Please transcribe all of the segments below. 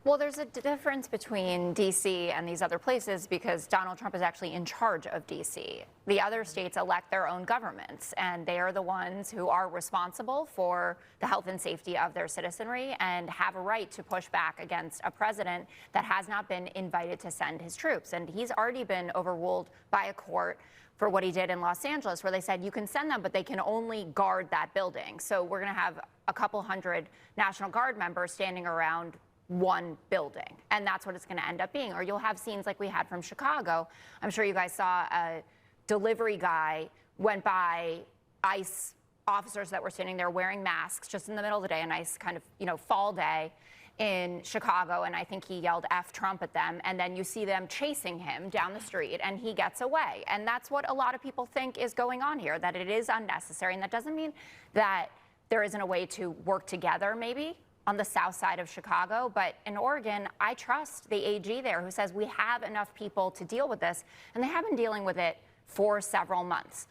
Well, there's a difference between D.C. and these other places because Donald Trump is actually in charge of D.C. The other states elect their own governments, and they are the ones who are responsible for the health and safety of their citizenry and have a right to push back against a president that has not been invited to send his troops. And he's already been overruled by a court for what he did in Los Angeles, where they said you can send them, but they can only guard that building. So we're going to have a couple hundred National Guard members standing around one building, and that's what it's going to end up being. Or you'll have scenes like we had from Chicago. I'm sure you guys saw a delivery guy went by ICE officers that were standing there wearing masks just in the middle of the day, a nice kind of, fall day in Chicago, and I think he yelled F Trump at them, and then you see them chasing him down the street, and he gets away. And that's what a lot of people think is going on here, that it is unnecessary, and that doesn't mean that there isn't a way to work together, maybe, on the south side of Chicago. But in Oregon, I trust the AG there who says we have enough people to deal with this, and they have been dealing with it for several months.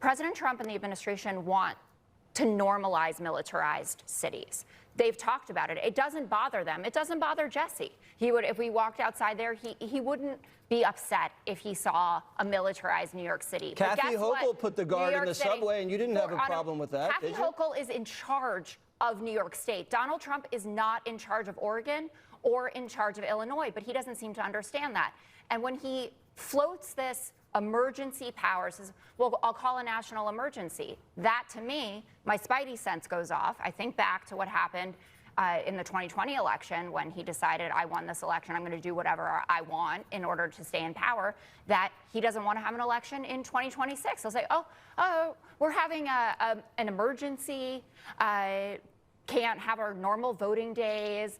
President Trump and the administration want to normalize militarized cities. They've talked about it. It doesn't bother them. It doesn't bother Jesse. He would, if we walked outside there, he wouldn't be upset if he saw a militarized New York City. Kathy Hochul put the guard in the subway, and you didn't have a problem with that, did you? Kathy Hochul is in charge of New York State. Donald Trump is not in charge of Oregon or in charge of Illinois, but he doesn't seem to understand that. And when he floats this emergency power, says, well, I'll call a national emergency, that to me, my spidey sense goes off. I think back to what happened in the 2020 election when he decided, I won this election, I'm going to do whatever I want in order to stay in power, that he doesn't want to have an election in 2026. He'll say, oh, we're having an emergency, can't have our normal voting days.